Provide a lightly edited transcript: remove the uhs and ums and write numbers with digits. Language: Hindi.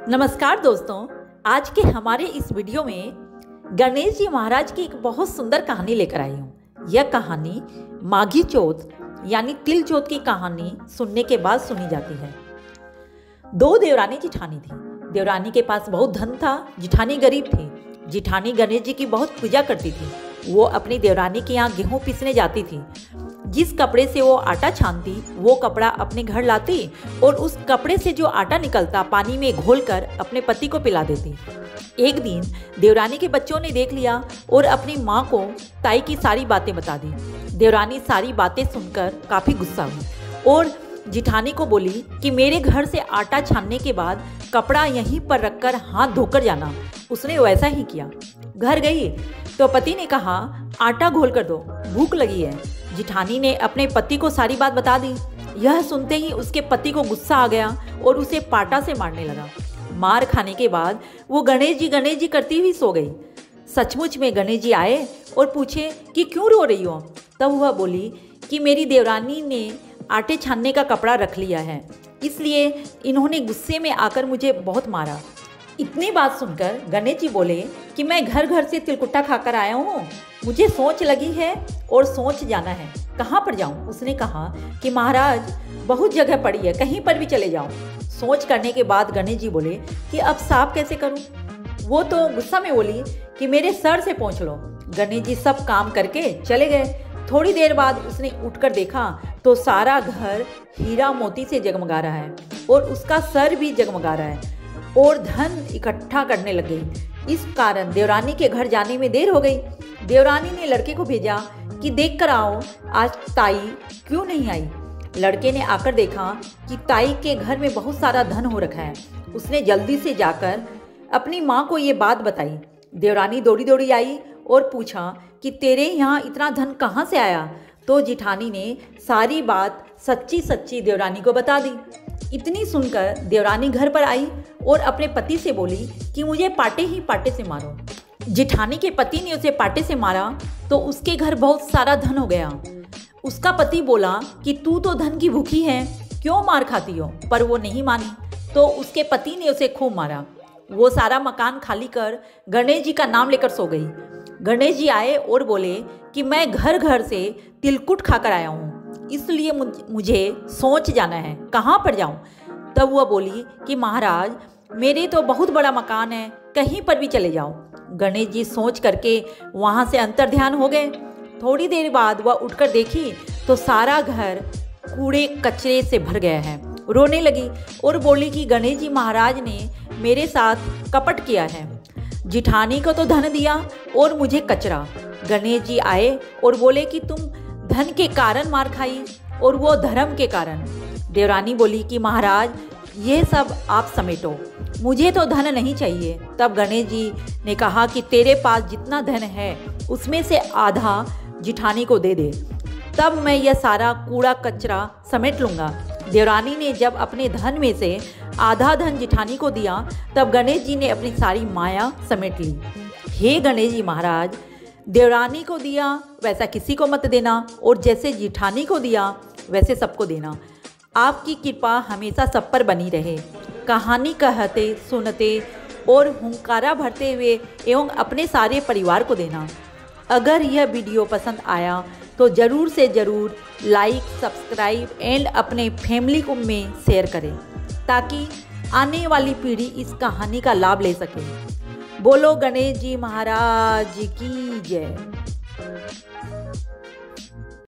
नमस्कार दोस्तों, आज के हमारे इस वीडियो में गणेश जी महाराज की एक बहुत सुंदर कहानी लेकर आई हूँ। यह कहानी माघी चौथ यानी तिल चौथ की कहानी सुनने के बाद सुनी जाती है। दो देवरानी जिठानी थी। देवरानी के पास बहुत धन था, जिठानी गरीब थी। जिठानी गणेश जी की बहुत पूजा करती थी। वो अपनी देवरानी के यहाँ गेहूँ पीसने जाती थी। जिस कपड़े से वो आटा छानती वो कपड़ा अपने घर लाती और उस कपड़े से जो आटा निकलता पानी में घोलकर अपने पति को पिला देती। एक दिन देवरानी के बच्चों ने देख लिया और अपनी माँ को ताई की सारी बातें बता दी। देवरानी सारी बातें सुनकर काफ़ी गुस्सा हुई और जिठानी को बोली कि मेरे घर से आटा छानने के बाद कपड़ा यहीं पर रखकर हाथ धोकर जाना। उसने वैसा ही किया। घर गई तो पति ने कहा, आटा घोल कर दो, भूख लगी है। जिठानी ने अपने पति को सारी बात बता दी। यह सुनते ही उसके पति को गुस्सा आ गया और उसे पाटा से मारने लगा। मार खाने के बाद वो गणेश जी करती हुई सो गई। सचमुच में गणेश जी आए और पूछे कि क्यों रो रही हो। तब वह बोली कि मेरी देवरानी ने आटे छानने का कपड़ा रख लिया है, इसलिए इन्होंने गुस्से में आकर मुझे बहुत मारा। इतनी बात सुनकर गणेश जी बोले कि मैं घर घर से तिलकुट्टा खाकर आया हूँ, मुझे सोच लगी है और सोच जाना है। कहाँ पर जाऊँ? उसने कहा कि महाराज बहुत जगह पड़ी है, कहीं पर भी चले जाओ। सोच करने के बाद गणेश जी बोले कि अब साफ कैसे करूँ? वो तो गुस्सा में बोली कि मेरे सर से पूछ लो। गणेश जी सब काम करके चले गए। थोड़ी देर बाद उसने उठकर देखा तो सारा घर हीरा मोती से जगमगा रहा है और उसका सर भी जगमगा रहा है और धन इकट्ठा करने लगे। इस कारण देवरानी के घर जाने में देर हो गई। देवरानी ने लड़के को भेजा कि देख कर आओ आज ताई क्यों नहीं आई। लड़के ने आकर देखा कि ताई के घर में बहुत सारा धन हो रखा है। उसने जल्दी से जाकर अपनी माँ को ये बात बताई। देवरानी दौड़ी दौड़ी आई और पूछा कि तेरे यहाँ इतना धन कहाँ से आया। तो जिठानी ने सारी बात सच्ची सच्ची देवरानी को बता दी। इतनी सुनकर देवरानी घर पर आई और अपने पति से बोली कि मुझे पाटे ही पाटे से मारो। जिठानी के पति ने उसे पाटे से मारा तो उसके घर बहुत सारा धन हो गया। उसका पति बोला कि तू तो धन की भूखी है, क्यों मार खाती हो? पर वो नहीं मानी तो उसके पति ने उसे खूब मारा। वो सारा मकान खाली कर गणेश जी का नाम लेकर सो गई। गणेश जी आए और बोले कि मैं घर घर से तिलकुट खाकर आया हूँ, इसलिए मुझे सोच जाना है, कहाँ पर जाऊँ? तब वह बोली कि महाराज मेरे तो बहुत बड़ा मकान है, कहीं पर भी चले जाओ। गणेश जी सोच करके वहाँ से अंतर ध्यान हो गए। थोड़ी देर बाद वह उठकर देखी तो सारा घर कूड़े कचरे से भर गया है। रोने लगी और बोली कि गणेश जी महाराज ने मेरे साथ कपट किया है। जिठानी को तो धन दिया और मुझे कचरा। गणेश जी आए और बोले कि तुम धन के कारण मार खाई और वो धर्म के कारण। देवरानी बोली कि महाराज ये सब आप समेटो, मुझे तो धन नहीं चाहिए। तब गणेश जी ने कहा कि तेरे पास जितना धन है उसमें से आधा जिठानी को दे दे, तब मैं यह सारा कूड़ा कचरा समेट लूँगा। देवरानी ने जब अपने धन में से आधा धन जिठानी को दिया तब गणेश जी ने अपनी सारी माया समेट ली। हे गणेश जी महाराज, देवरानी को दिया वैसा किसी को मत देना और जैसे जिठानी को दिया वैसे सबको देना। आपकी कृपा हमेशा सब पर बनी रहे। कहानी कहते सुनते और हुंकारा भरते हुए एवं अपने सारे परिवार को देना। अगर यह वीडियो पसंद आया तो ज़रूर से ज़रूर लाइक, सब्सक्राइब एंड अपने फैमिली को में शेयर करें ताकि आने वाली पीढ़ी इस कहानी का लाभ ले सके। बोलो गणेश जी महाराज की जय।